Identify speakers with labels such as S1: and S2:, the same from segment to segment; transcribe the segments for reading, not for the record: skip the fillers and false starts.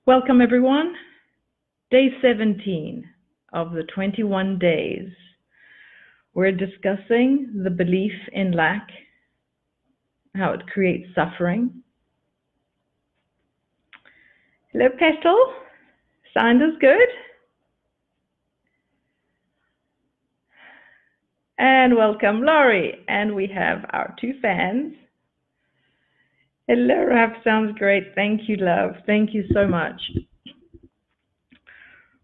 S1: Welcome everyone. Day 17 of the 21 days. We're discussing the belief in lack, how it creates suffering. Hello Petal, sound is good. And welcome Laurie. And we have our two fans. Hello Raf, sounds great. Thank you, love. Thank you so much.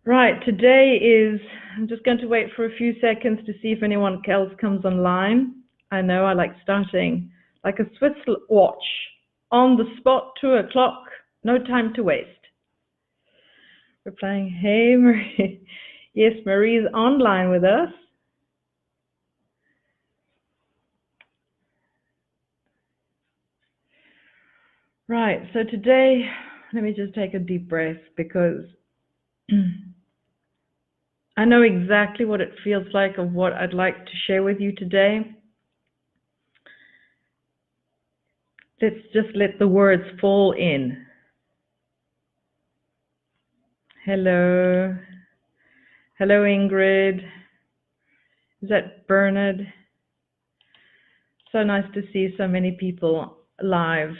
S1: Right, today is, I'm just going to wait for a few seconds to see if anyone else comes online. I know I like starting like a Swiss watch, on the spot, 2 o'clock, no time to waste. We're playing, hey Marie. Yes, Marie's online with us. Right, so today, let me just take a deep breath because I know exactly what it feels like of what I'd like to share with you today. Let's just let the words fall in. Hello. Hello, Ingrid. Is that Bernard? So nice to see so many people live.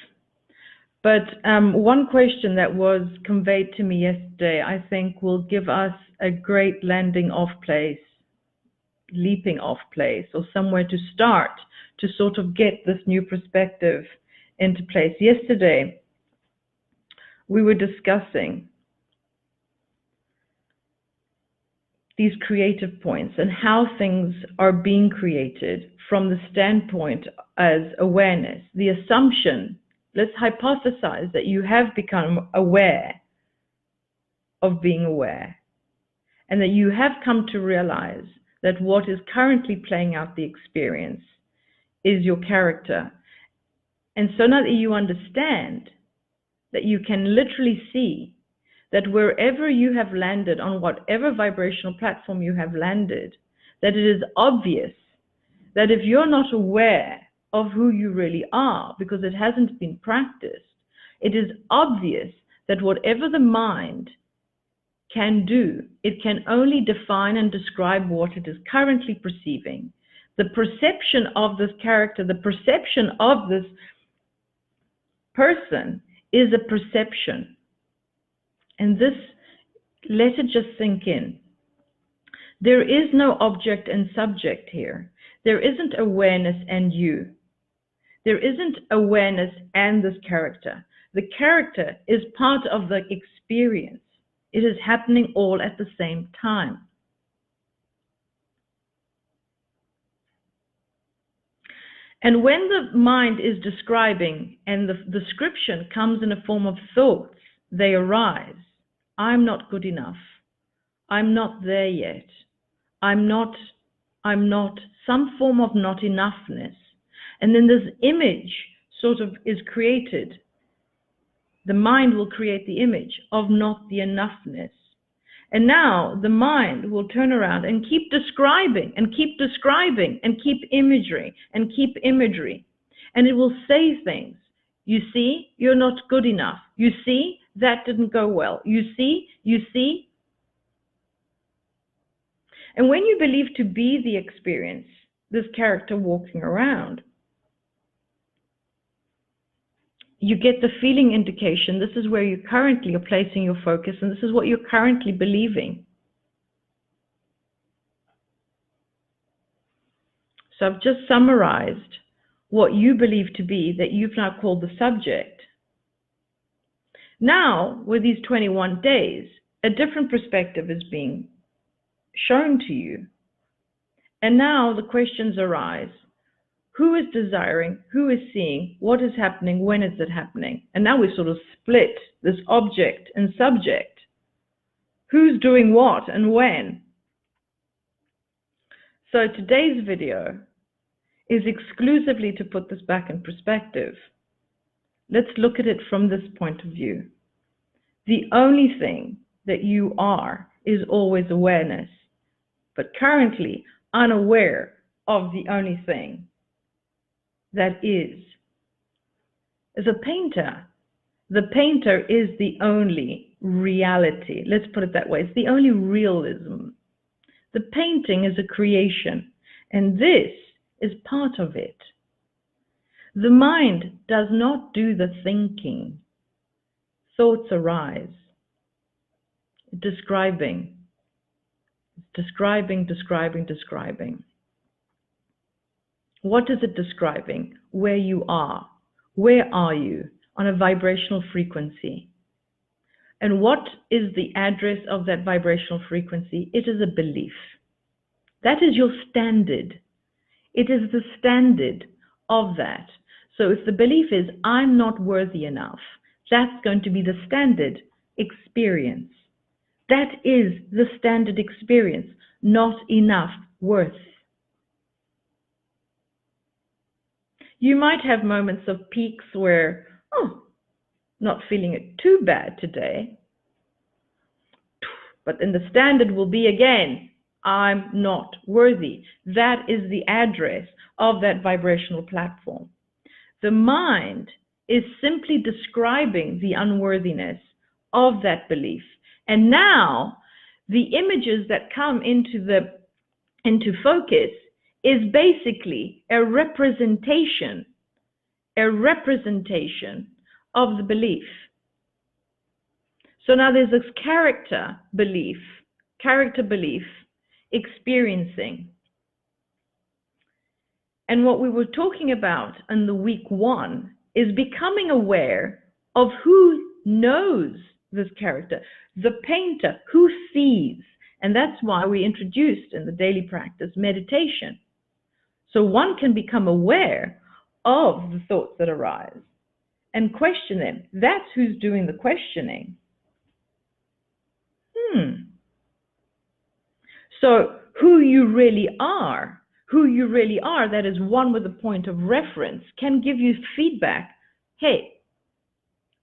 S1: But one question that was conveyed to me yesterday, I think will give us a great landing off place, leaping off place, or somewhere to start to sort of get this new perspective into place. Yesterday, we were discussing these creative points and how things are being created from the standpoint as awareness. The assumption, let's hypothesize that you have become aware of being aware, and that you have come to realize that what is currently playing out the experience is your character. And so now that you understand that you can literally see that wherever you have landed, on whatever vibrational platform you have landed, that it is obvious that if you're not aware of who you really are, because it hasn't been practiced, it is obvious that whatever the mind can do, it can only define and describe what it is currently perceiving. The perception of this character, the perception of this person is a perception. And this, let it just sink in. There is no object and subject here. There isn't awareness and you. There isn't awareness and this character. The character is part of the experience. It is happening all at the same time. And when the mind is describing and the description comes in a form of thoughts, they arise. I'm not good enough. I'm not there yet. I'm not, some form of not enoughness. And then this image sort of is created. The mind will create the image of not the enoughness. And now the mind will turn around and keep describing and keep describing and keep imagery and keep imagery. And it will say things. You see, you're not good enough. You see, that didn't go well. You see, you see. And when you believe to be the experience, this character walking around, you get the feeling indication. This is where you currently are placing your focus, and this is what you're currently believing. So I've just summarized what you believe to be that you've now called the subject. Now, with these 21 days, a different perspective is being shown to you. And now the questions arise. Who is desiring? Who is seeing? What is happening? When is it happening? And now we sort of split this object and subject. Who's doing what and when? So today's video is exclusively to put this back in perspective. Let's look at it from this point of view. The only thing that you are is always awareness, but currently unaware of the only thing that is. As a painter, the painter is the only reality. Let's put it that way. It's the only realism. The painting is a creation, and this is part of it. The mind does not do the thinking. Thoughts arise. Describing. What is it describing? Where you are. Where are you on a vibrational frequency? And what is the address of that vibrational frequency? It is a belief. That is your standard. It is the standard of that. So if the belief is, I'm not worthy enough, that's going to be the standard experience. That is the standard experience, not enough worth. You might have moments of peaks where, not feeling it too bad today, but then the standard will be again, I'm not worthy. That is the address of that vibrational platform. The mind is simply describing the unworthiness of that belief. And now the images that come into focus is basically a representation of the belief. So now there's this character belief experiencing. And what we were talking about in the week 1 is becoming aware of who knows this character, the painter who sees. And that's why we introduced in the daily practice meditation. So one can become aware of the thoughts that arise and question them. That's who's doing the questioning. So who you really are, that is one with a point of reference, can give you feedback. Hey,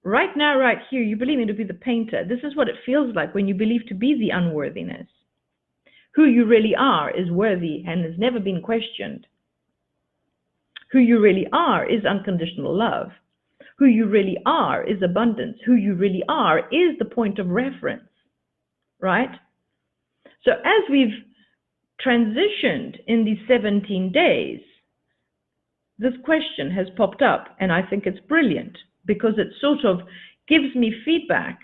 S1: right now, right here, you believe me to be the painter. This is what it feels like when you believe to be the unworthiness. Who you really are is worthy and has never been questioned. Who you really are is unconditional love. Who you really are is abundance. Who you really are is the point of reference, right? So as we've transitioned in these 17 days, this question has popped up, and I think it's brilliant because it sort of gives me feedback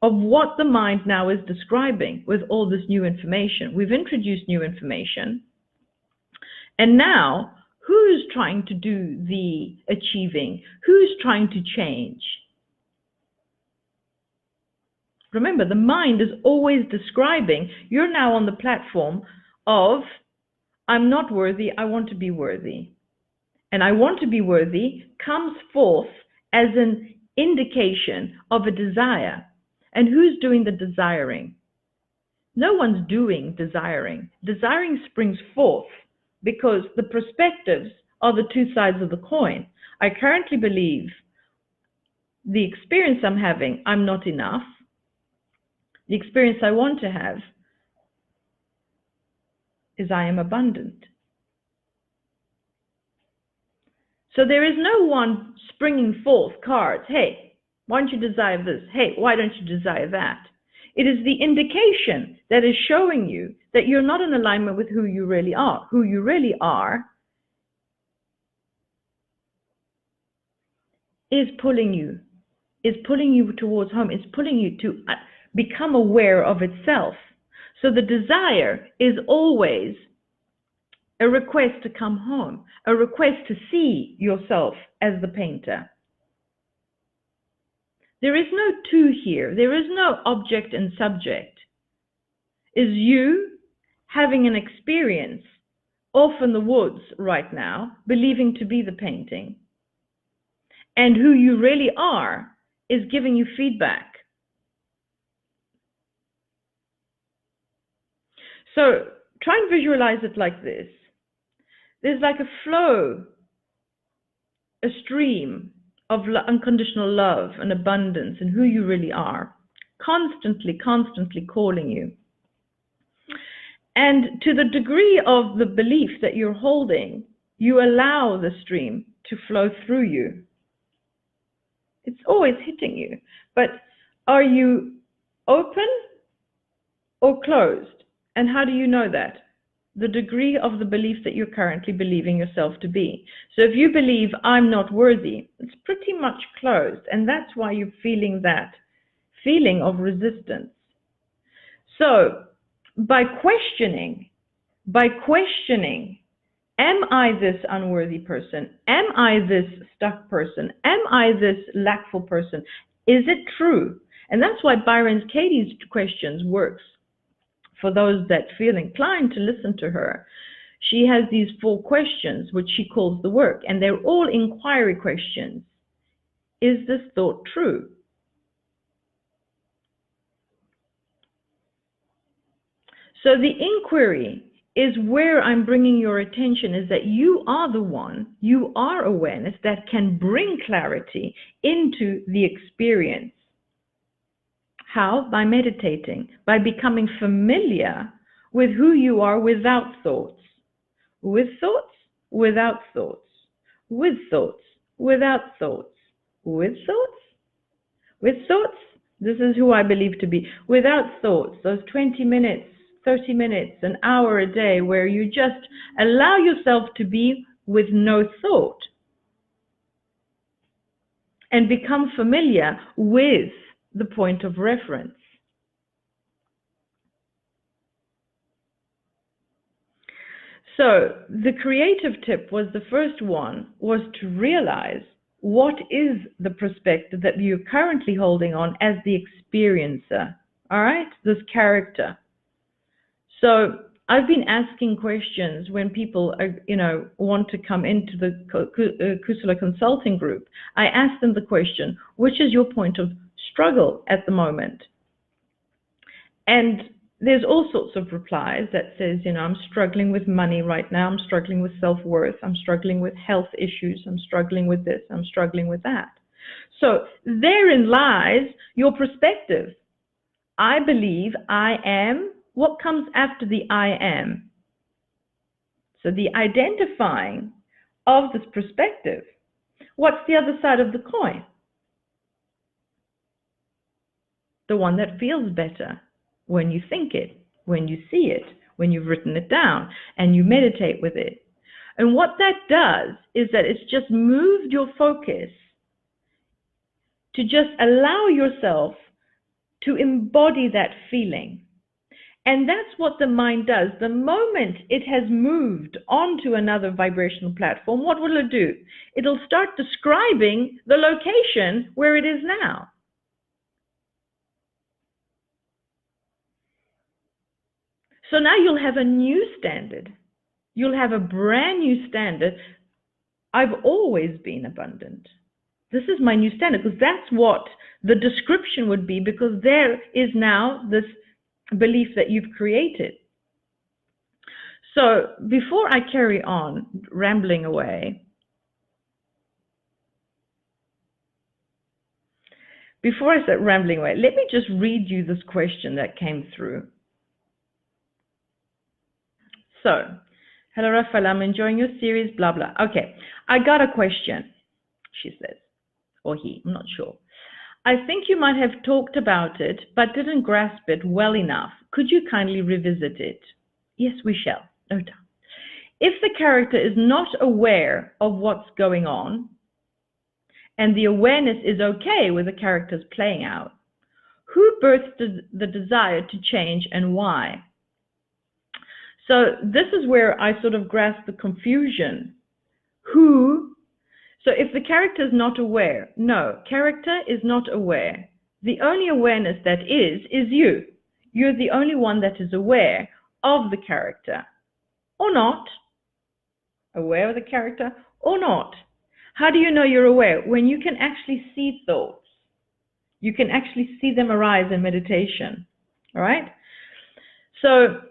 S1: of what the mind now is describing with all this new information. We've introduced new information, and now who's trying to do the achieving? Who's trying to change? Remember, the mind is always describing. You're now on the platform of, I'm not worthy, I want to be worthy. And I want to be worthy comes forth as an indication of a desire. And who's doing the desiring? No one's doing desiring. Desiring springs forth because the perspectives are the two sides of the coin. I currently believe the experience I'm having, I'm not enough. The experience I want to have is I am abundant. So there is no one springing forth cards. Hey, why don't you desire this? Hey, why don't you desire that? It is the indication that is showing you that you're not in alignment with who you really are. Who you really are is pulling you towards home, is pulling you to become aware of itself. So the desire is always a request to come home, a request to see yourself as the painter. There is no two here. There is no object and subject. Is you having an experience off in the woods right now, believing to be the painting, and who you really are is giving you feedback. So try and visualize it like this. There's like a flow, a stream of unconditional love and abundance and who you really are, constantly calling you. And to the degree of the belief that you're holding, you allow the stream to flow through you. It's always hitting you. But are you open or closed? And how do you know that? The degree of the belief that you're currently believing yourself to be. So if you believe I'm not worthy, it's pretty much closed, and that's why you're feeling that feeling of resistance. So by questioning, am I this unworthy person? Am I this stuck person? Am I this lackful person? Is it true? And that's why Byron's Katie's questions works for those that feel inclined to listen to her. She has these 4 questions, which she calls the work, and they're all inquiry questions. Is this thought true? So the inquiry is where I'm bringing your attention, is that you are the one, you are awareness that can bring clarity into the experience. How? By meditating, by becoming familiar with who you are without thoughts. With thoughts, without thoughts. With thoughts, without thoughts. With thoughts, with thoughts. This is who I believe to be. Without thoughts, those 20 minutes, 30 minutes, an hour a day where you just allow yourself to be with no thought and become familiar with the point of reference. So the creative tip was, the first one was to realize what is the perspective that you're currently holding on as the experiencer, all right, this character. So I've been asking questions when people are, want to come into the Kusala Consulting Group. I ask them the question, which is your point of struggle at the moment? And there's all sorts of replies that says, I'm struggling with money right now, I'm struggling with self-worth, I'm struggling with health issues, I'm struggling with this, I'm struggling with that. So therein lies your perspective. I believe I am. What comes after the I am? So the identifying of this perspective. What's the other side of the coin? The one that feels better when you think it, when you see it, when you've written it down and you meditate with it. And what that does is that it's just moved your focus to just allow yourself to embody that feeling. And that's what the mind does. The moment it has moved onto another vibrational platform, what will it do? It'll start describing the location where it is now. So now you'll have a new standard. You'll have a brand new standard. I've always been abundant. This is my new standard, because that's what the description would be, because there is now this belief that you've created. So before I carry on rambling away, let me just read you this question that came through. So, hello Rafael, I'm enjoying your series, blah, blah. Okay, I got a question, she says, or he, I'm not sure. I think you might have talked about it, but didn't grasp it well enough. Could you kindly revisit it? Yes, we shall, no doubt. If the character is not aware of what's going on, and the awareness is okay with the characters playing out, who births the desire to change and why? So this is where I sort of grasp the confusion. So if the character is not aware, no, character is not aware. The only awareness that is you. You're the only one that is aware of the character, or not. Aware of the character or not. How do you know you're aware? When you can actually see thoughts. You can actually see them arise in meditation. All right? So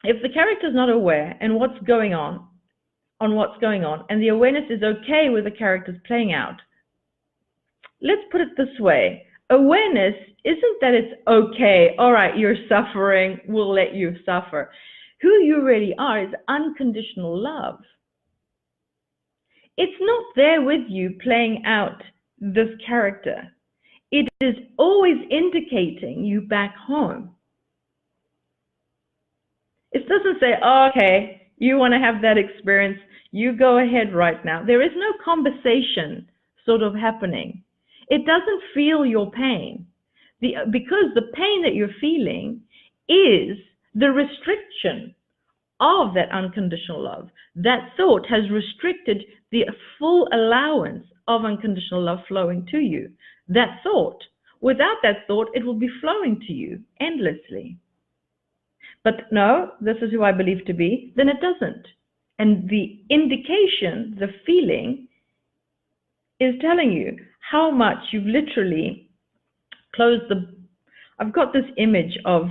S1: if the character is not aware and what's going on, and the awareness is okay with the characters playing out, let's put it this way. Awareness isn't that it's okay, all right, you're suffering, we'll let you suffer. Who you really are is unconditional love. It's not there with you playing out this character. it is always indicating you back home. It doesn't say, oh, okay, you want to have that experience, you go ahead right now. There is no conversation sort of happening. It doesn't feel your pain. Because the pain that you're feeling is the restriction of that unconditional love. That thought has restricted the full allowance of unconditional love flowing to you. That thought. Without that thought, it will be flowing to you endlessly. But no, this is who I believe to be, then it doesn't. And the indication, the feeling, is telling you how much you've literally closed the... I've got this image of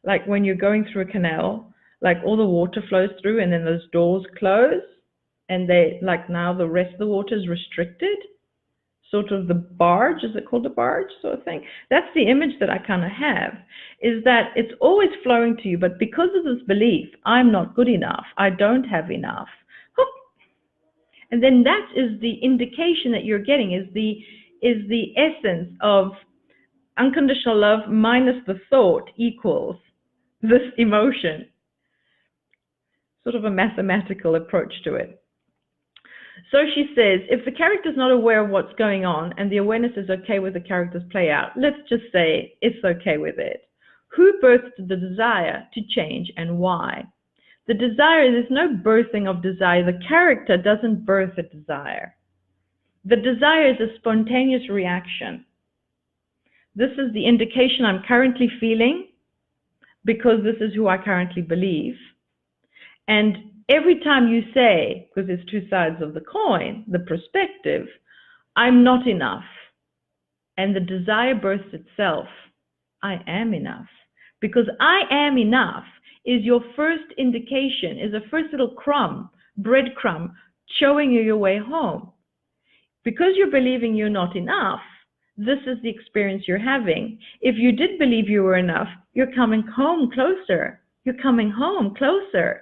S1: like when you're going through a canal, like all the water flows through and then those doors close and they, like now the rest of the water is restricted. Sort of the barge, is it called a barge sort of thing? That's the image that I kind of have, is that it's always flowing to you, but because of this belief, I'm not good enough, I don't have enough. And then that is the indication that you're getting, is the essence of unconditional love minus the thought equals this emotion. Sort of a mathematical approach to it. So she says, if the character is not aware of what's going on and the awareness is okay with the character's play out, let's just say it's okay with it. Who birthed the desire to change and why? The desire, there's no birthing of desire. The character doesn't birth a desire. The desire is a spontaneous reaction. This is the indication I'm currently feeling because this is who I currently believe. And every time you say, because there's two sides of the coin, the perspective, I'm not enough, and the desire births itself, I am enough. Because I am enough is your first indication, is a first little crumb, breadcrumb, showing you your way home. Because you're believing you're not enough, this is the experience you're having. If you did believe you were enough, you're coming home closer. You're coming home closer.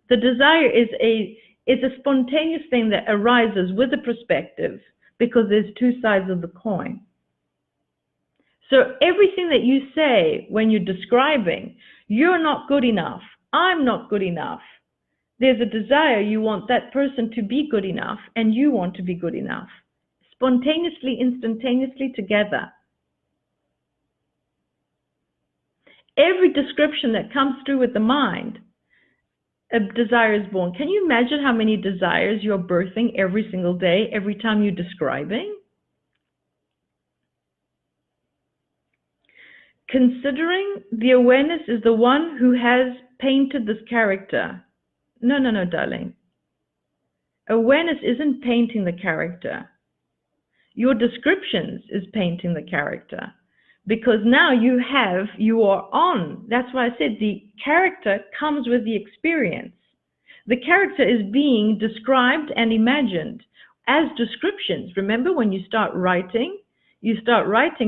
S1: The desire is a spontaneous thing that arises with the perspective because there's two sides of the coin. So everything that you say when you're describing, you're not good enough, I'm not good enough. There's a desire, you want that person to be good enough and you want to be good enough. Spontaneously, instantaneously together. Every description that comes through with the mind, a desire is born. Can you imagine how many desires you're birthing every single day, every time you're describing? Considering the awareness is the one who has painted this character. No, darling. Awareness isn't painting the character. Your descriptions is painting the character. Because now you are on. That's why I said the character comes with the experience. The character is being described and imagined as descriptions. Remember when you start writing,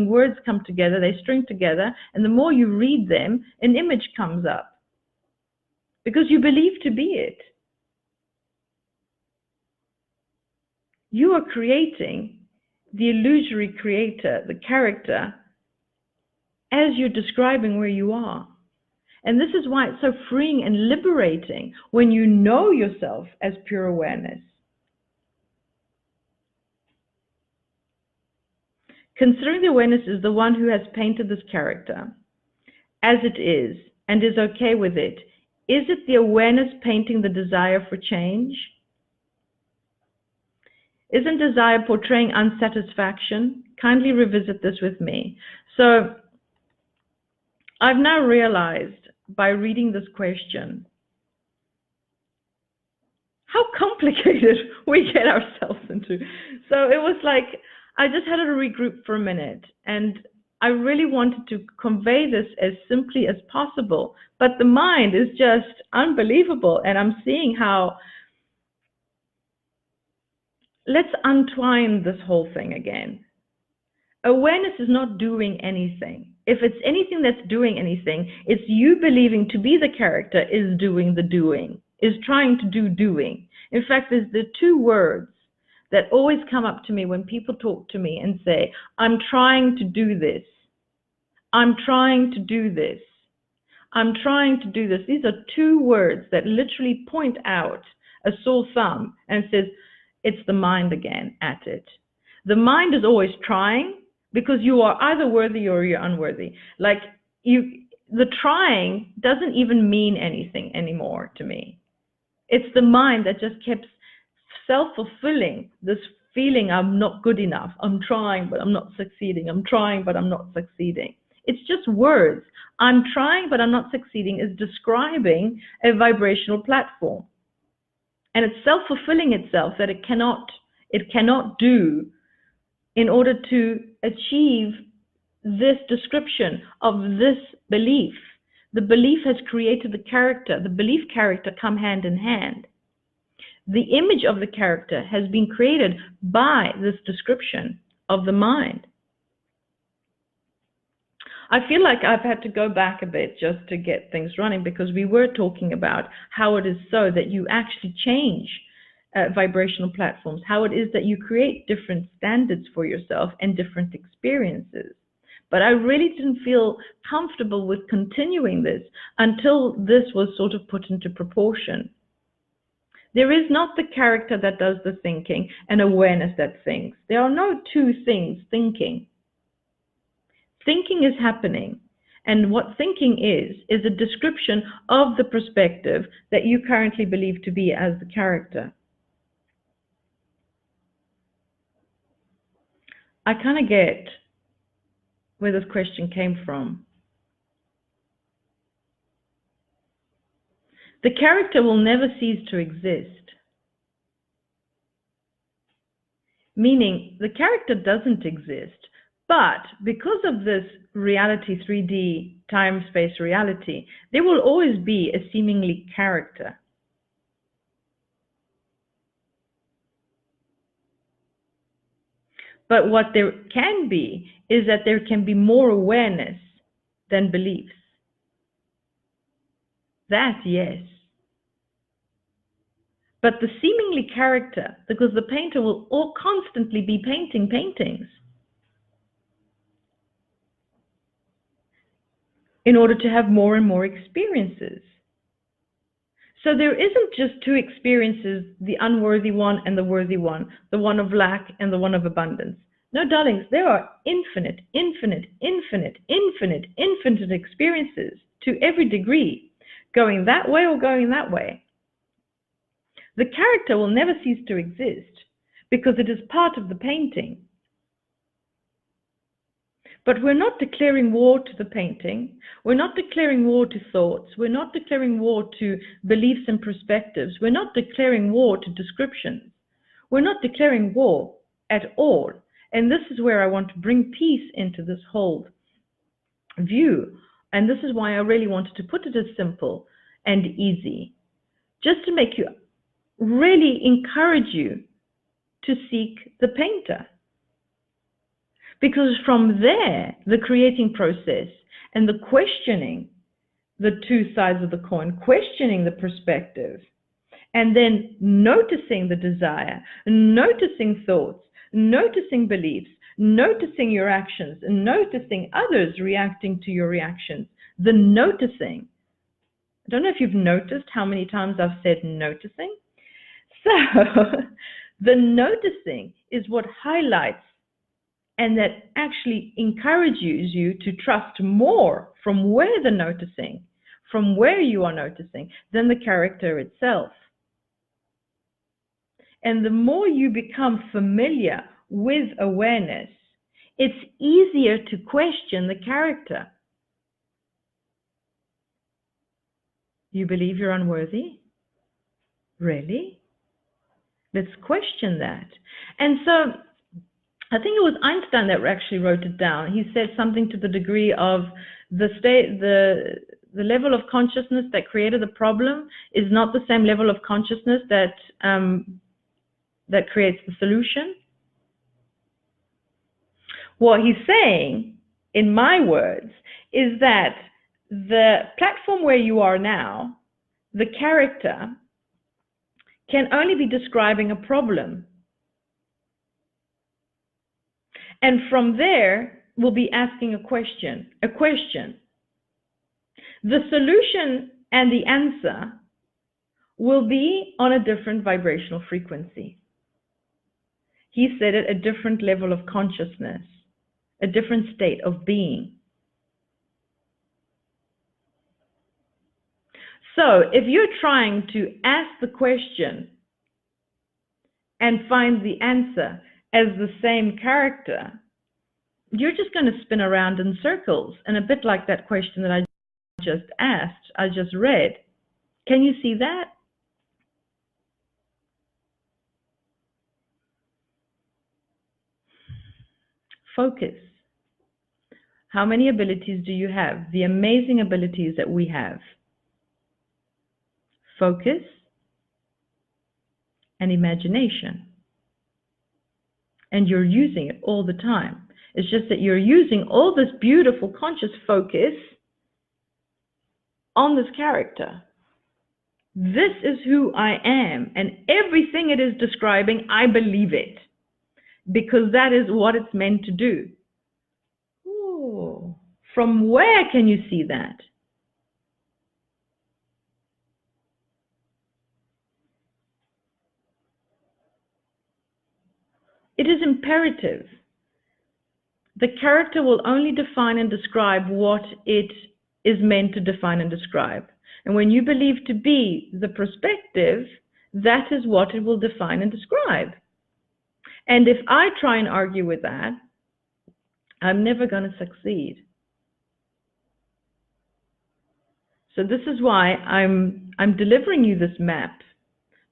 S1: words come together, they string together, and the more you read them, an image comes up. Because you believe to be it. You are creating the illusory creator, the character, as you're describing where you are. And this is why it's so freeing and liberating when you know yourself as pure awareness. Considering the awareness is the one who has painted this character as it is and is okay with it, is it the awareness painting the desire for change? Isn't desire portraying unsatisfaction? Kindly revisit this with me. So I've now realized by reading this question how complicated we get ourselves into. So it was like, I just had to regroup for a minute, and I really wanted to convey this as simply as possible, but the mind is just unbelievable, and I'm seeing how, let's untwine this whole thing again. Awareness is not doing anything. If it's anything that's doing anything, it's you believing to be the character is doing the doing, is trying to do doing. In fact, there's the two words that always come up to me when people talk to me and say, I'm trying to do this. I'm trying to do this. I'm trying to do this. These are two words that literally point out a sore thumb and says, it's the mind again at it. The mind is always trying because you are either worthy or you're unworthy. Like the trying doesn't even mean anything anymore to me. It's the mind that just kept self-fulfilling this feeling I'm not good enough. I'm trying, but I'm not succeeding. I'm trying, but I'm not succeeding. It's just words. I'm trying, but I'm not succeeding is describing a vibrational platform. And it's self-fulfilling itself that it cannot do in order to achieve this description of this belief. The belief has created the character. The belief character come hand in hand. The image of the character has been created by this description of the mind. I feel like I've had to go back a bit just to get things running, because we were talking about how it is so that you actually change vibrational platforms, how it is that you create different standards for yourself and different experiences. But I really didn't feel comfortable with continuing this until this was sort of put into proportion. There is not the character that does the thinking and awareness that thinks. There are no two things thinking. Thinking is happening, and what thinking is a description of the perspective that you currently believe to be as the character. I kind of get where this question came from. The character will never cease to exist. Meaning, the character doesn't exist, but because of this reality, 3D, time-space reality, there will always be a seemingly character. But what there can be is that there can be more awareness than beliefs. That, yes. But the seemingly character, because the painter will all constantly be painting paintings in order to have more and more experiences. So there isn't just two experiences, the unworthy one and the worthy one, the one of lack and the one of abundance. No, darlings, there are infinite, infinite, infinite, infinite, infinite experiences to every degree, going that way or going that way. The character will never cease to exist because it is part of the painting. But we're not declaring war to the painting. We're not declaring war to thoughts. We're not declaring war to beliefs and perspectives. We're not declaring war to descriptions. We're not declaring war at all. And this is where I want to bring peace into this whole view. And this is why I really wanted to put it as simple and easy, just to make you really encourage you to seek the painter. Because from there, the creating process and the questioning the two sides of the coin, questioning the perspective, and then noticing the desire, noticing thoughts, noticing beliefs, noticing your actions, and noticing others reacting to your reactions. The noticing. I don't know if you've noticed how many times I've said noticing. So the noticing is what highlights and that actually encourages you to trust more from where the noticing, from where you are noticing, than the character itself. And the more you become familiar with awareness, it's easier to question the character. You believe you're unworthy? Really? Let's question that. And so I think it was Einstein that actually wrote it down. He said something to the degree of the level of consciousness that created the problem is not the same level of consciousness that that creates the solution. What he's saying, in my words, is that the platform where you are now, the character, can only be describing a problem. And from there, we'll be asking a question. The solution and the answer will be on a different vibrational frequency. He said it, a different level of consciousness, a different state of being. So if you're trying to ask the question and find the answer as the same character, you're just going to spin around in circles, and a bit like that question that I just asked, I just read. Can you see that? Focus. How many abilities do you have? The amazing abilities that we have. Focus and imagination. And you're using it all the time. It's just that you're using all this beautiful conscious focus on this character. This is who I am, and everything it is describing, I believe it, because that is what it's meant to do. Ooh. From where can you see that? It is imperative. The character will only define and describe what it is meant to define and describe. And when you believe to be the perspective, that is what it will define and describe. And if I try and argue with that, I'm never going to succeed. So this is why I'm delivering you this map.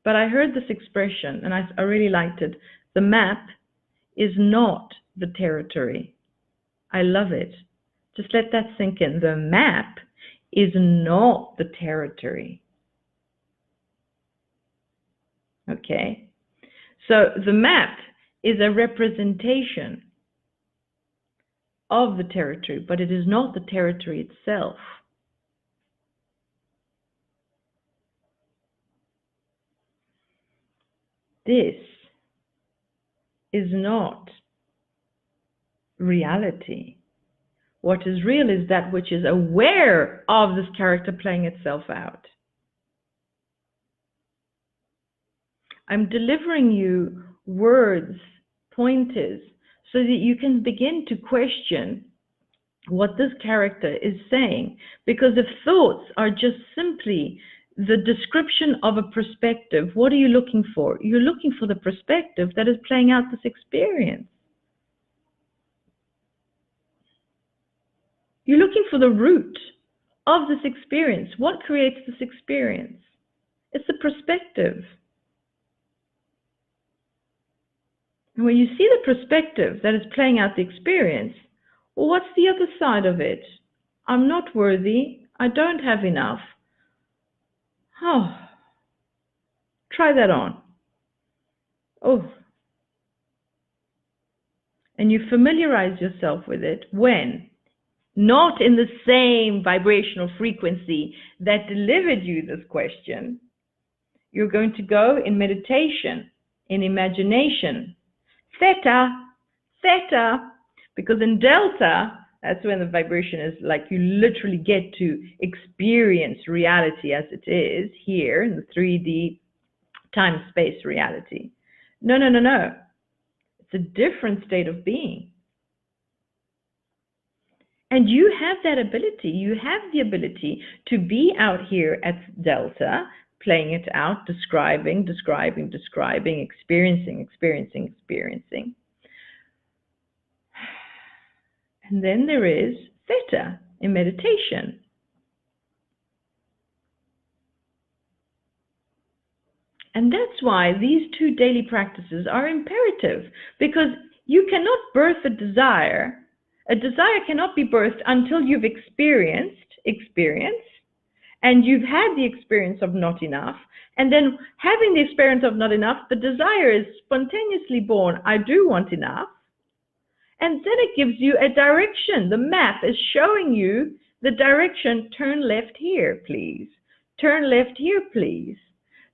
S1: But I heard this expression, and I really liked it. The map is not the territory. I love it. Just let that sink in. The map is not the territory. Okay? So the map is a representation of the territory, but it is not the territory itself. This is not reality. What is real is that which is aware of this character playing itself out. I'm delivering you words, pointers, so that you can begin to question what this character is saying. Because if thoughts are just simply the description of a perspective, what are you looking for? You're looking for the perspective that is playing out this experience. You're looking for the root of this experience. What creates this experience? It's the perspective. And when you see the perspective that is playing out the experience, well, what's the other side of it? I'm not worthy. I don't have enough. Oh, try that on. Oh. And you familiarize yourself with it when? Not in the same vibrational frequency that delivered you this question. You're going to go in meditation, in imagination. Theta, theta, because in delta, that's when the vibration is like you literally get to experience reality as it is here in the 3D time-space reality. No, no, no, no. It's a different state of being. And you have that ability. You have the ability to be out here at delta, playing it out, describing, experiencing. And then there is theta in meditation. And that's why these two daily practices are imperative, because you cannot birth a desire. A desire cannot be birthed until you've experienced experience, and you've had the experience of not enough, and then having the experience of not enough, the desire is spontaneously born, I do want enough, and then it gives you a direction. The map is showing you the direction, turn left here, please. Turn left here, please.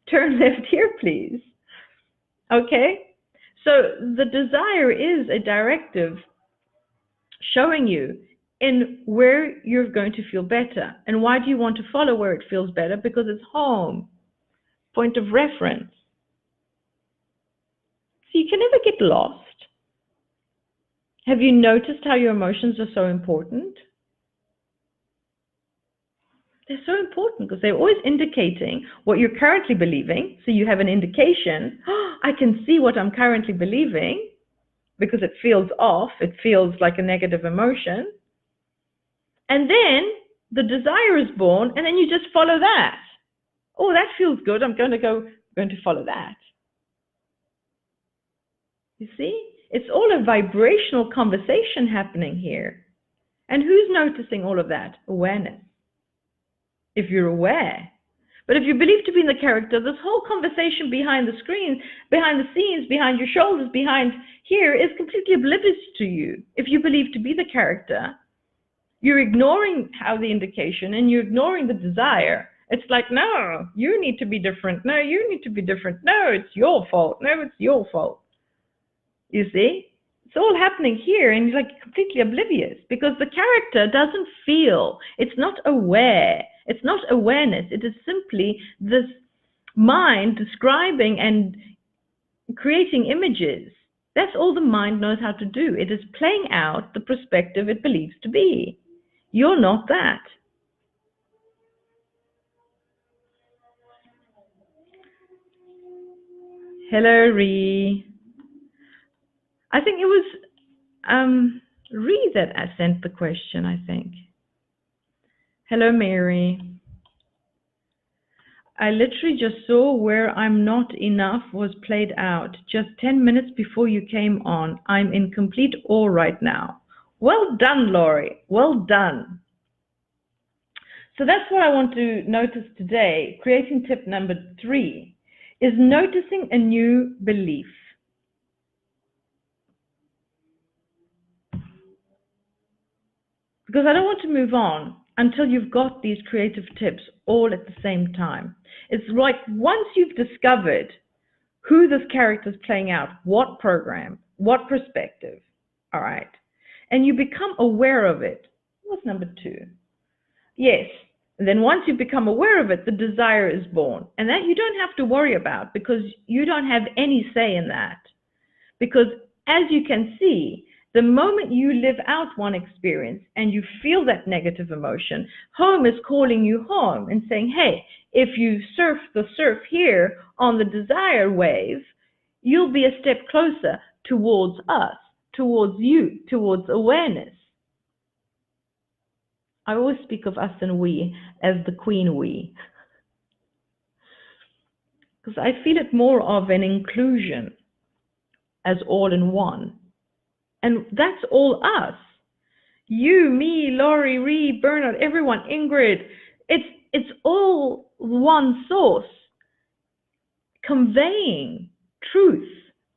S1: Turn left here, please. Okay? So the desire is a directive showing you in where you're going to feel better. And why do you want to follow where it feels better? Because it's home, point of reference. So you can never get lost. Have you noticed how your emotions are so important? They're so important because they're always indicating what you're currently believing. So you have an indication, oh, I can see what I'm currently believing because it feels off. It feels like a negative emotion. And then the desire is born, and then you just follow that. Oh, that feels good. I'm going to follow that. You see? It's all a vibrational conversation happening here. And who's noticing all of that? Awareness. If you're aware. But if you believe to be in the character, this whole conversation behind the screen, behind the scenes, behind your shoulders, behind here is completely oblivious to you. If you believe to be the character, you're ignoring how the indication and you're ignoring the desire. It's like, no, you need to be different. No, you need to be different. No, it's your fault. No, it's your fault. You see? It's all happening here and you're like completely oblivious because the character doesn't feel. It's not aware. It's not awareness. It is simply this mind describing and creating images. That's all the mind knows how to do. It is playing out the perspective it believes to be. You're not that. Hello, Ree. I think it was Ree that I sent the question, I think. Hello, Mary. I literally just saw where I'm not enough was played out. Just 10 minutes before you came on. I'm in complete awe right now. Well done, Laurie. Well done. So that's what I want to notice today. Creating tip number 3 is noticing a new belief. Because I don't want to move on until you've got these creative tips all at the same time. It's like once you've discovered who this character is playing out, what program, what perspective, all right, and you become aware of it. What's number 2? Yes. And then once you become aware of it, the desire is born. And that you don't have to worry about because you don't have any say in that. Because as you can see, the moment you live out one experience and you feel that negative emotion, home is calling you home and saying, hey, if you surf the surf here on the desire wave, you'll be a step closer towards us, towards you, towards awareness. I always speak of us and we as the queen we, because I feel it more of an inclusion as all in one. And that's all us. You, me, Laurie, Ree, Bernard, everyone, Ingrid. It's all one source conveying truth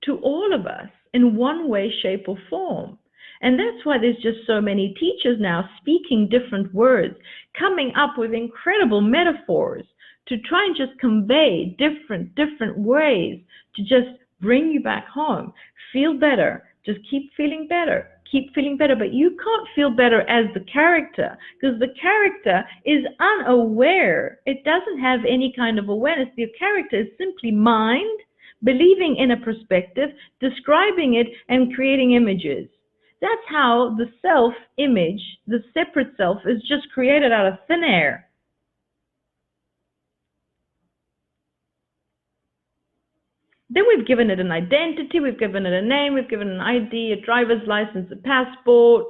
S1: to all of us in one way, shape, or form. And that's why there's just so many teachers now speaking different words, coming up with incredible metaphors to try and just convey different ways to just bring you back home. Feel better. Just keep feeling better. Keep feeling better. But you can't feel better as the character because the character is unaware. It doesn't have any kind of awareness. The character is simply mind, believing in a perspective, describing it, and creating images. That's how the self-image, the separate self, is just created out of thin air. Then we've given it an identity, we've given it a name, we've given an ID, a driver's license, a passport,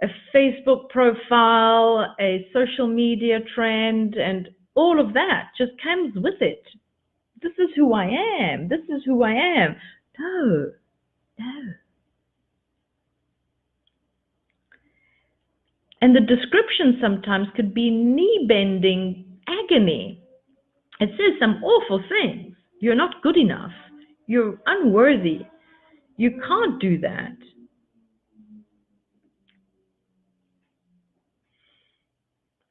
S1: a Facebook profile, a social media trend, and all of that just comes with it. This is who I am. This is who I am. No. And the description sometimes could be knee-bending agony. It says some awful things. You're not good enough. You're unworthy. You can't do that.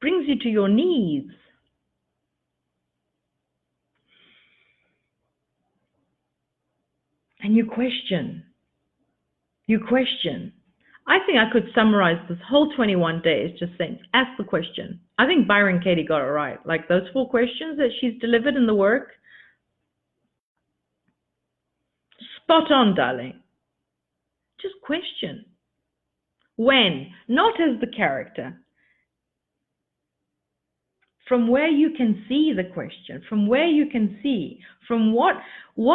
S1: Brings you to your knees. And and you question. You question. I think I could summarize this whole 21 days just saying, ask the question. I think Byron Katie got it right. Like those 4 questions that she's delivered in the work. Spot on, darling. Just question. When? Not as the character. From where you can see the question, from where you can see, from what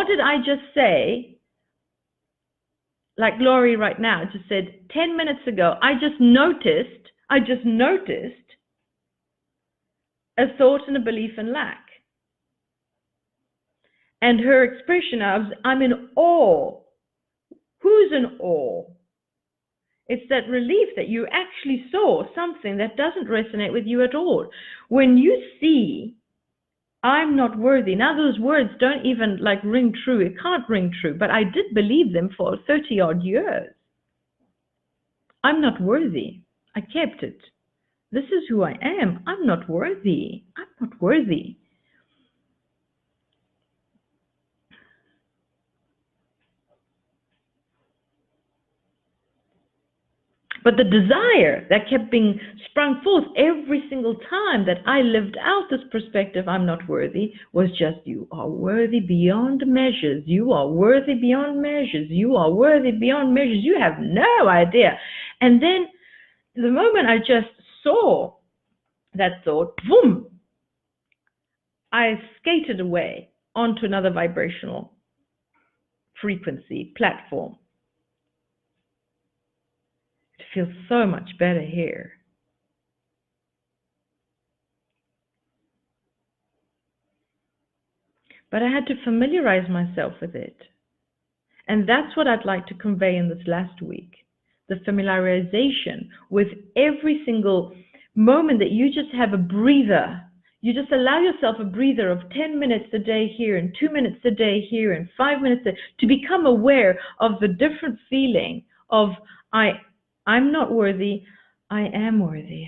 S1: did I just say? Like Laurie right now just said 10 minutes ago, I just noticed a thought and a belief in lack. And her expression of, I'm in awe. Who's in awe? It's that relief that you actually saw something that doesn't resonate with you at all. When you see, I'm not worthy. Now those words don't even like ring true. It can't ring true, but I did believe them for 30 odd years. I'm not worthy. I kept it. This is who I am. I'm not worthy. I'm not worthy. But the desire that kept being sprung forth every single time that I lived out this perspective, I'm not worthy, was just, you are worthy beyond measures. You are worthy beyond measures. You are worthy beyond measures. You have no idea. And then the moment I just saw that thought, boom, I skated away onto another vibrational frequency platform. It feels so much better here. But I had to familiarize myself with it. And that's what I'd like to convey in this last week. The familiarization with every single moment that you just have a breather. You just allow yourself a breather of 10 minutes a day here and 2 minutes a day here and 5 minutes a day, to become aware of the different feeling of I'm not worthy, I am worthy.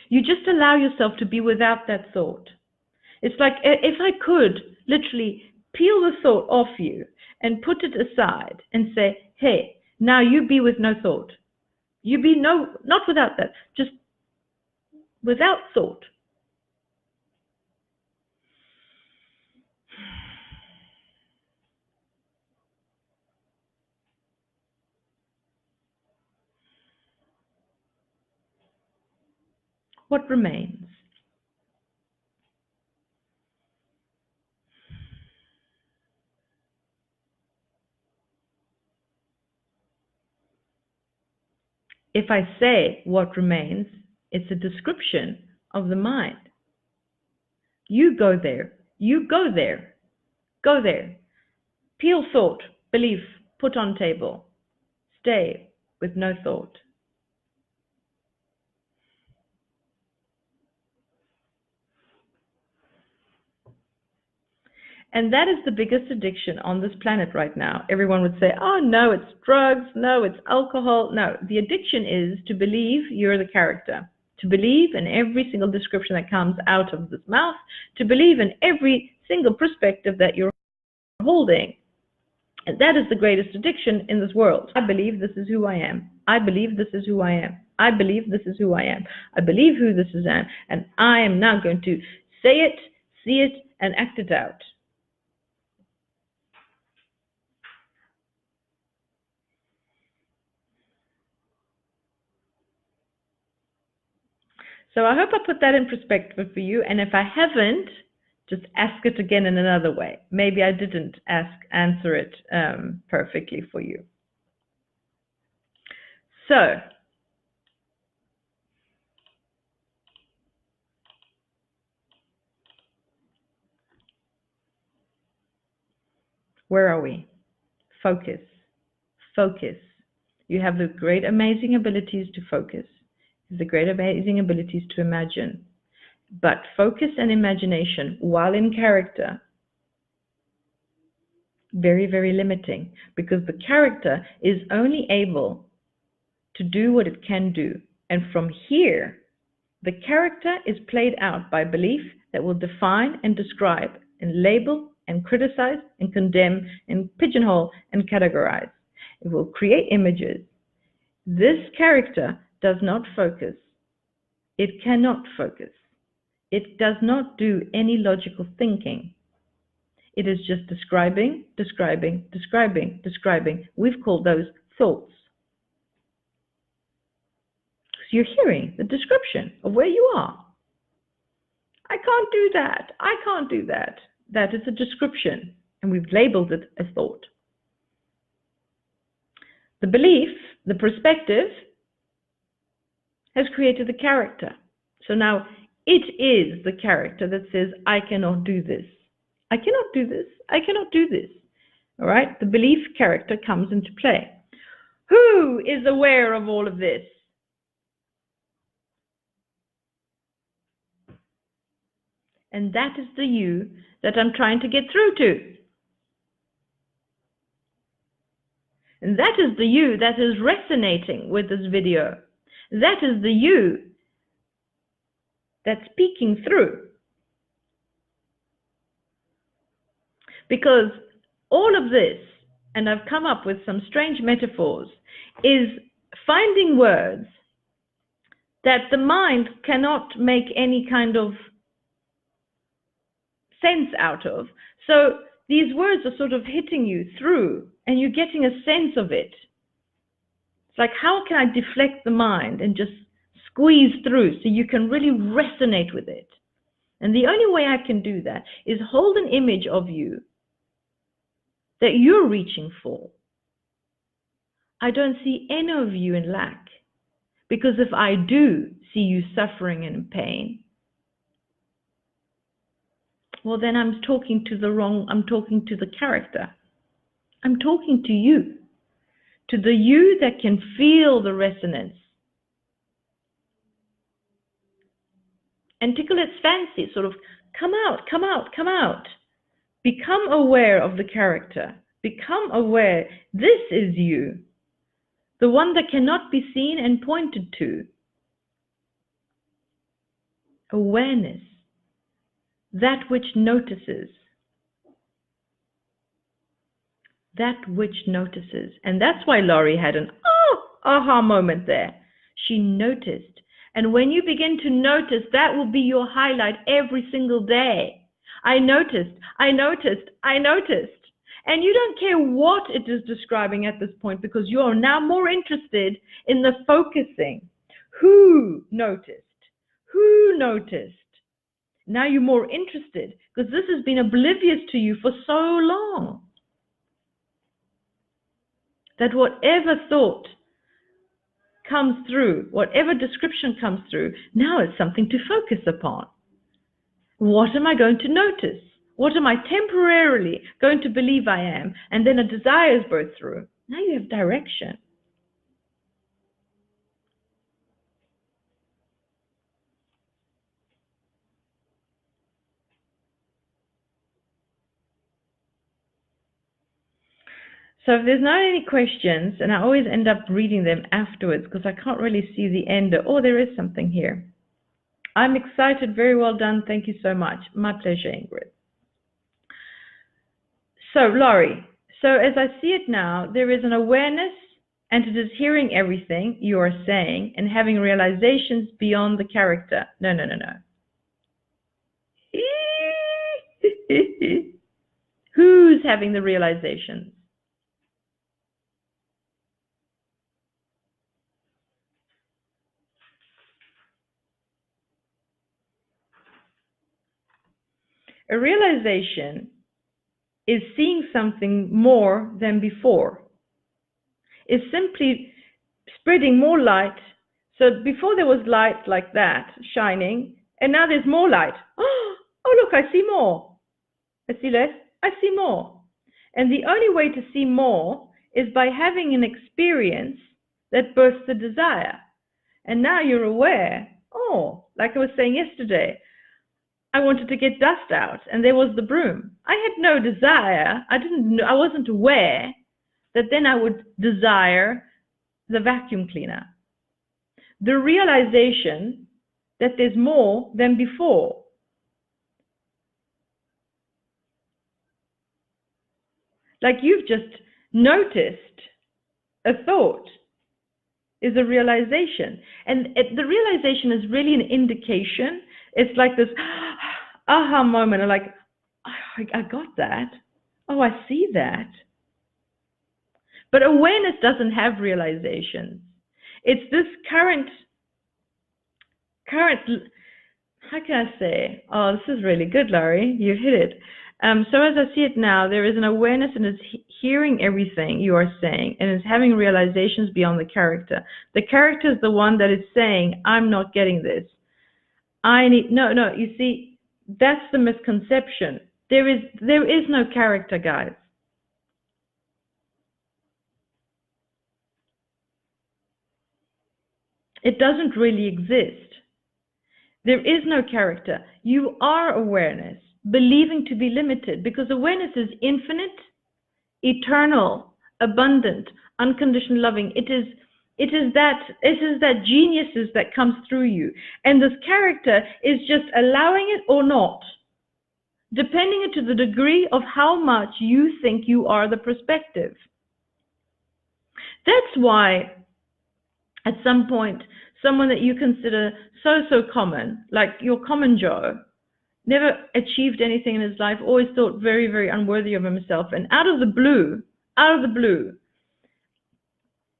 S1: You just allow yourself to be without that thought. It's like if I could literally peel the thought off you and put it aside and say, hey, now you be with no thought. You be not without that, just without thought. What remains? If I say what remains, it's a description of the mind. You go there. You go there. Go there. Peel thought, belief, put on table. Stay with no thought. And that is the biggest addiction on this planet right now. Everyone would say, oh, no, it's drugs. No, it's alcohol. No, the addiction is to believe you're the character, to believe in every single description that comes out of this mouth, to believe in every single perspective that you're holding. And that is the greatest addiction in this world. I believe this is who I am. I believe this is who I am. I believe this is who I am. I believe who this is I am. And I am now going to say it, see it, and act it out. So I hope I put that in perspective for you. And if I haven't, just ask it again in another way. Maybe I didn't answer it perfectly for you. So, where are we? Focus. Focus. You have the great, amazing abilities to focus. The great, amazing abilities to imagine. But focus and imagination, while in character, very, very limiting, because the character is only able to do what it can do. And from here, the character is played out by belief that will define and describe and label and criticize and condemn and pigeonhole and categorize. It will create images. This character does not focus. It cannot focus. It does not do any logical thinking. It is just describing, describing, describing, describing. We've called those thoughts. So you're hearing the description of where you are. I can't do that. I can't do that. That is a description, and we've labeled it as thought. The belief, the perspective, has created the character. So now it is the character that says, I cannot do this. I cannot do this. I cannot do this. All right? The belief character comes into play. Who is aware of all of this? And that is the you that I'm trying to get through to. And that is the you that is resonating with this video. That is the you that's peeking through. Because all of this, and I've come up with some strange metaphors, is finding words that the mind cannot make any kind of sense out of. So these words are sort of hitting you through, and you're getting a sense of it. It's like, how can I deflect the mind and just squeeze through so you can really resonate with it? And the only way I can do that is hold an image of you that you're reaching for. I don't see any of you in lack, because if I do see you suffering and in pain, well, then I'm talking to the character. I'm talking to you, to the you that can feel the resonance and tickle its fancy, sort of come out, come out, come out. Become aware of the character. Become aware, this is you, the one that cannot be seen and pointed to. Awareness, that which notices. That which notices. And that's why Laurie had an aha moment there. She noticed. And when you begin to notice, that will be your highlight every single day. I noticed, I noticed, I noticed. And you don't care what it is describing at this point, because you are now more interested in the focusing. Who noticed? Who noticed? Now you're more interested, because this has been oblivious to you for so long. That whatever thought comes through, whatever description comes through, now it's something to focus upon. What am I going to notice? What am I temporarily going to believe I am? And then a desire is birthed through. Now you have direction. So if there's not any questions, and I always end up reading them afterwards because I can't really see the end. Oh, there is something here. I'm excited. Very well done. Thank you so much. My pleasure, Ingrid. So, Laurie, so as I see it now, there is an awareness, and it is hearing everything you are saying and having realizations beyond the character. No, no, no, no. Who's having the realizations? A realization is seeing something more than before. It's simply spreading more light. So before there was light like that, shining, and now there's more light. Oh, look, I see more. I see less, I see more. And the only way to see more is by having an experience that bursts the desire. And now you're aware, oh, like I was saying yesterday, I wanted to get dust out, and there was the broom. I had no desire. I wasn't aware that then I would desire the vacuum cleaner. The realization that there's more than before. Like you've just noticed a thought is a realization. And the realization is really an indication. It's like this aha moment of like, I got that. Oh, I see that. But awareness doesn't have realizations. It's this current, how can I say? Oh, this is really good, Laurie. You hit it. So as I see it now, there is an awareness and it's hearing everything you are saying and is having realizations beyond the character. The character is the one that is saying, I'm not getting this. No, you see, that's the misconception. There is no character, guys. It doesn't really exist. There is no character. You are awareness, believing to be limited, because awareness is infinite, eternal, abundant, unconditionally loving. It is that geniuses that comes through you. And this character is just allowing it or not, depending to the degree of how much you think you are the perspective. That's why at some point, someone that you consider so common, like your common Joe, never achieved anything in his life, always thought very, very unworthy of himself. And out of the blue,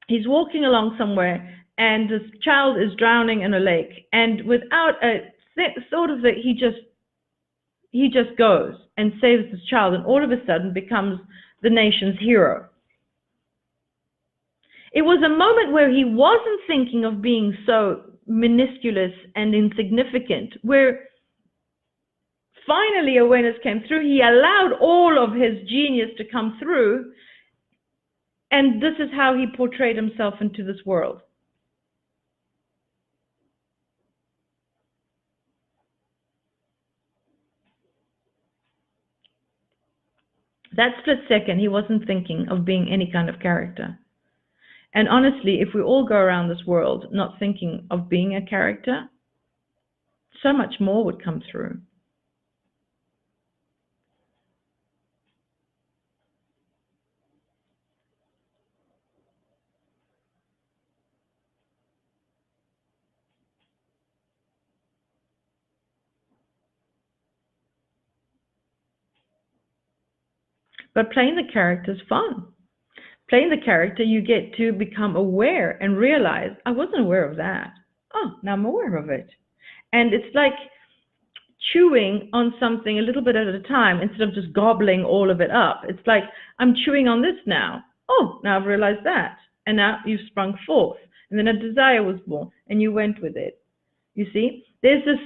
S1: he's walking along somewhere and this child is drowning in a lake. And without a thought of it, he just goes and saves this child and all of a sudden becomes the nation's hero. It was a moment where he wasn't thinking of being so minusculous and insignificant, where finally awareness came through. He allowed all of his genius to come through, and this is how he portrayed himself into this world. That split second, he wasn't thinking of being any kind of character. And honestly, if we all go around this world not thinking of being a character, so much more would come through. But playing the character is fun. Playing the character, you get to become aware and realize, I wasn't aware of that. Oh, now I'm aware of it. And it's like chewing on something a little bit at a time instead of just gobbling all of it up. It's like, I'm chewing on this now. Oh, now I've realized that. And now you've sprung forth. And then a desire was born and you went with it. You see, there's this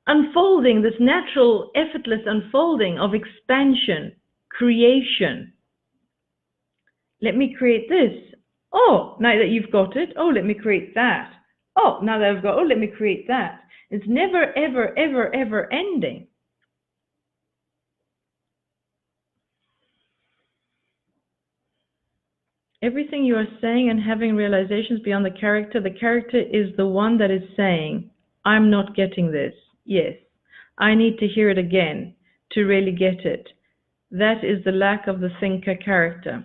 S1: unfolding, this natural, effortless unfolding of expansion, creation. Let me create this. Oh, now that you've got it, oh, let me create that. Oh, now that I've got, oh, let me create that. It's never, ever, ever, ever ending. Everything you are saying and having realizations beyond the character is the one that is saying, I'm not getting this. Yes, I need to hear it again to really get it. That is the lack of the thinker character.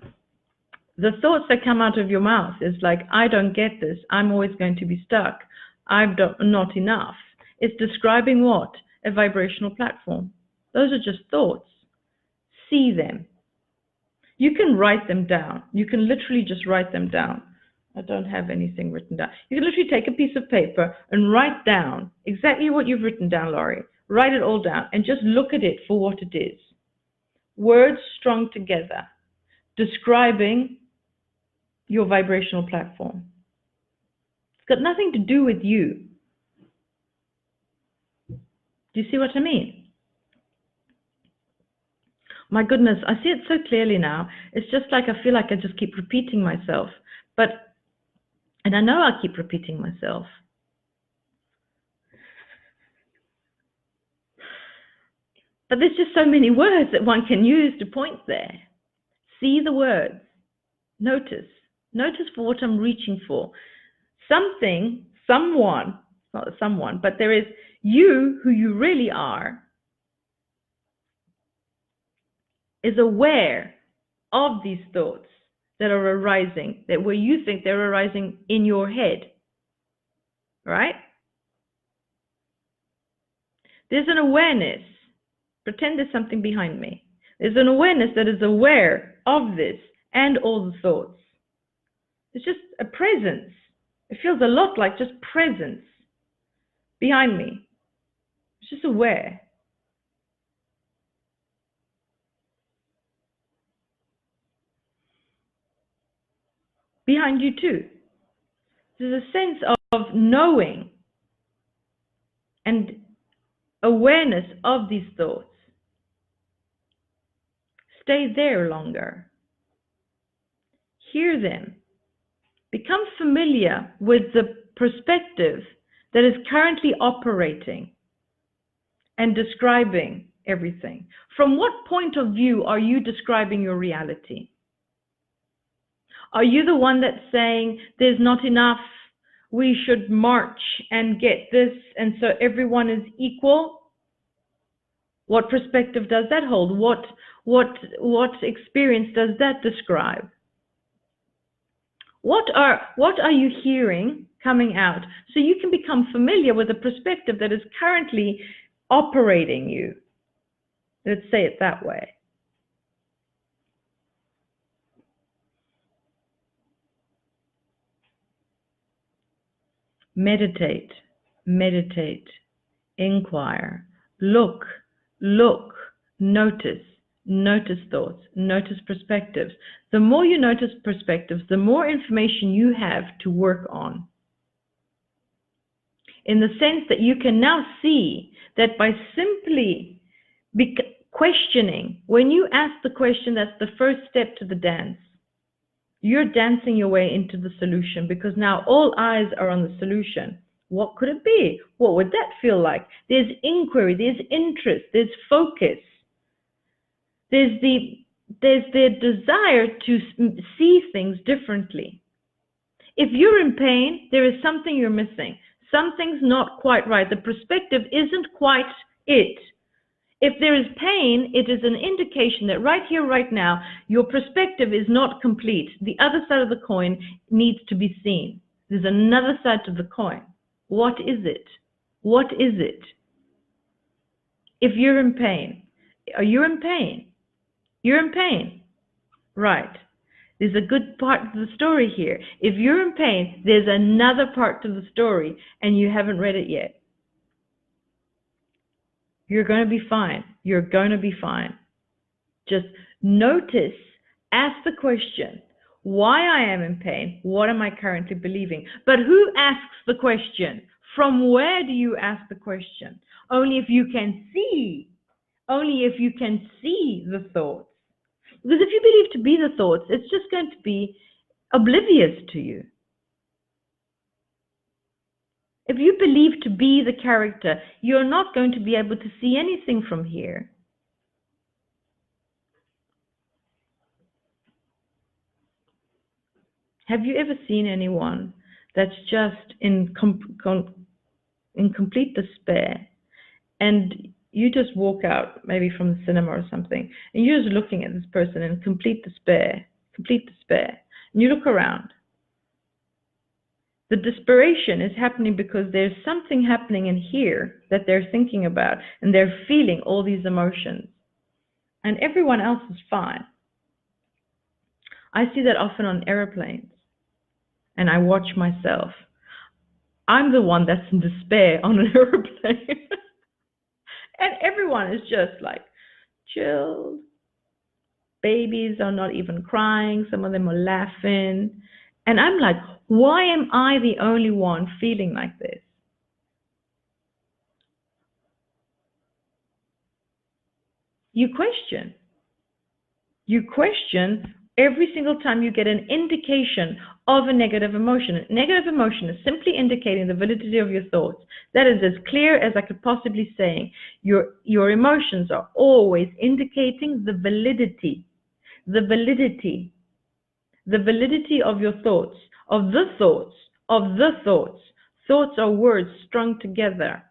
S1: The thoughts that come out of your mouth is like, I don't get this. I'm always going to be stuck. I'm not enough. It's describing what? A vibrational platform. Those are just thoughts. See them. You can write them down. You can literally just write them down. I don't have anything written down. You can literally take a piece of paper and write down exactly what you've written down, Laurie. Write it all down and just look at it for what it is. Words strung together, describing your vibrational platform. It's got nothing to do with you. Do you see what I mean? My goodness, I see it so clearly now. It's just like I feel like I just keep repeating myself. And I know I keep repeating myself. But there's just so many words that one can use to point there. See the words. Notice. Notice for what I'm reaching for. Something, someone, not someone, but there is you, who you really are, is aware of these thoughts that are arising, that where you think they're arising in your head, right? There's an awareness. Pretend there's something behind me. There's an awareness that is aware of this and all the thoughts. It's just a presence. It feels a lot like just presence behind me. It's just aware. Behind you too. There's a sense of knowing and awareness of these thoughts. Stay there longer. Hear them. Become familiar with the perspective that is currently operating and describing everything. From what point of view are you describing your reality? Are you the one that's saying there's not enough, we should march and get this, and so everyone is equal? What perspective does that hold? What experience does that describe? What are you hearing coming out so you can become familiar with the perspective that is currently operating you? Let's say it that way. Meditate, meditate, inquire, look, notice thoughts, notice perspectives. The more you notice perspectives, the more information you have to work on. In the sense that you can now see that by simply questioning, when you ask the question, that's the first step to the dance. You're dancing your way into the solution because now all eyes are on the solution. What could it be? What would that feel like? There's inquiry, there's interest, there's focus. There's the desire to see things differently. If you're in pain, there is something you're missing. Something's not quite right. The perspective isn't quite it. If there is pain, it is an indication that right here, right now, your perspective is not complete. The other side of the coin needs to be seen. There's another side to the coin. What is it? What is it? If you're in pain, are you in pain? You're in pain. Right. There's a good part of the story here. If you're in pain, there's another part to the story and you haven't read it yet. You're going to be fine. You're going to be fine. Just notice, ask the question, why I am in pain, what am I currently believing? But who asks the question? From where do you ask the question? Only if you can see. Only if you can see the thoughts. Because if you believe to be the thoughts, it's just going to be oblivious to you. If you believe to be the character, you're not going to be able to see anything from here. Have you ever seen anyone that's just in complete despair, and you just walk out maybe from the cinema or something, and you're just looking at this person in complete despair, and you look around. The desperation is happening because there's something happening in here that they're thinking about, and they're feeling all these emotions. And everyone else is fine. I see that often on airplanes, and I watch myself. I'm the one that's in despair on an airplane. And everyone is just like chilled. Babies are not even crying. Some of them are laughing. And I'm like, why am I the only one feeling like this? You question. You question every single time you get an indication of a negative emotion. A negative emotion is simply indicating the validity of your thoughts. That is as clear as I could possibly say. Your emotions are always indicating the validity of your thoughts, of the thoughts, of the thoughts. Thoughts are words strung together,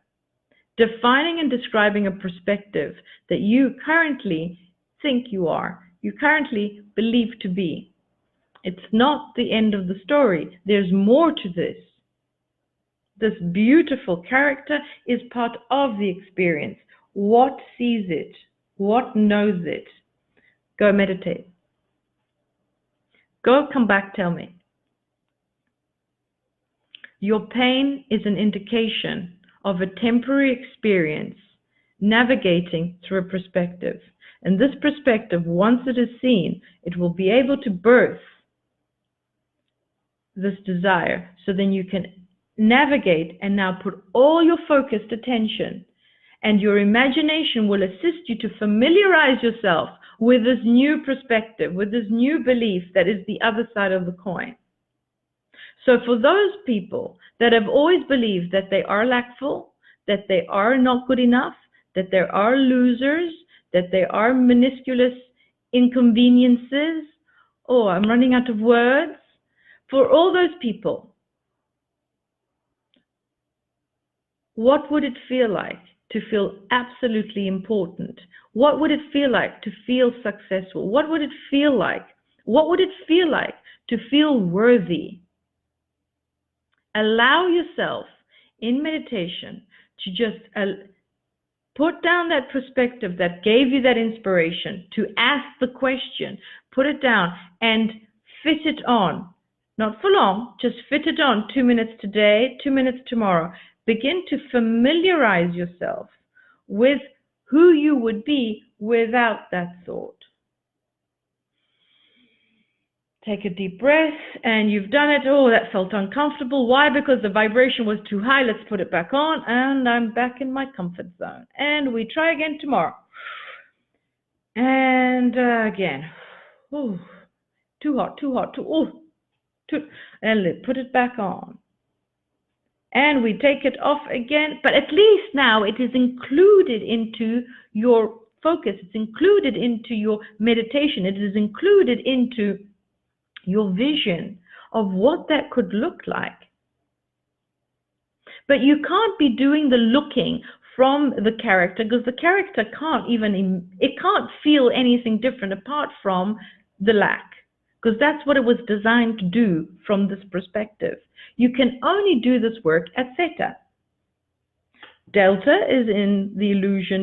S1: defining and describing a perspective that you currently think you are. you currently believe to be. It's not the end of the story. There's more to this. This beautiful character is part of the experience. What sees it? What knows it? Go meditate. Go, come back, tell me. Your pain is an indication of a temporary experience navigating through a perspective. And this perspective, once it is seen, it will be able to birth this desire. So then you can navigate and now put all your focused attention, and your imagination will assist you to familiarize yourself with this new perspective, with this new belief that is the other side of the coin. So for those people that have always believed that they are lackful, that they are not good enough, that there are losers, that they are minusculous inconveniences, oh, I'm running out of words. For all those people, what would it feel like to feel absolutely important? What would it feel like to feel successful? What would it feel like? What would it feel like to feel worthy? Allow yourself in meditation to just put down that perspective that gave you that inspiration, to ask the question, put it down and fit it on. Not for long, just fit it on. 2 minutes today, 2 minutes tomorrow. Begin to familiarize yourself with who you would be without that thought. Take a deep breath, and you've done it. Oh, that felt uncomfortable. Why? Because the vibration was too high. Let's put it back on, and I'm back in my comfort zone. And we try again tomorrow. And again. Ooh, too hot, too hot, and put it back on. And we take it off again, but at least now it is included into your focus. It's included into your meditation. It is included into your vision of what that could look like. But you can't be doing the looking from the character, because the character can't feel anything different apart from the lack, because that's what it was designed to do from this perspective. You can only do this work at theta. Delta is in the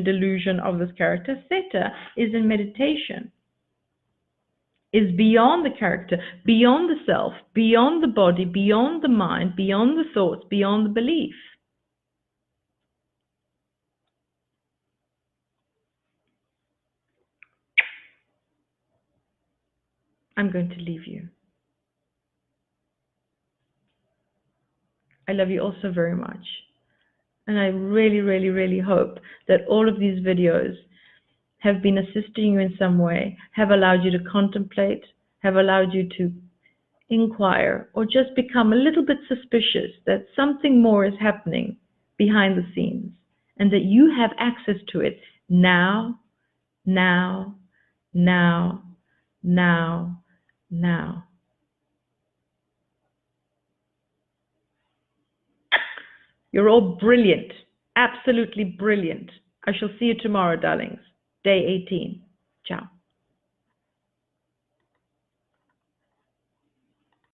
S1: delusion of this character. Theta is in meditation. Is beyond the character, beyond the self, beyond the body, beyond the mind, beyond the thoughts, beyond the belief. I'm going to leave you. I love you all so very much. And I really, really, really hope that all of these videos have been assisting you in some way, have allowed you to contemplate, have allowed you to inquire, or just become a little bit suspicious that something more is happening behind the scenes, and that you have access to it now, now, now, now, now. You're all brilliant, absolutely brilliant. I shall see you tomorrow, darlings. Day 18. Ciao.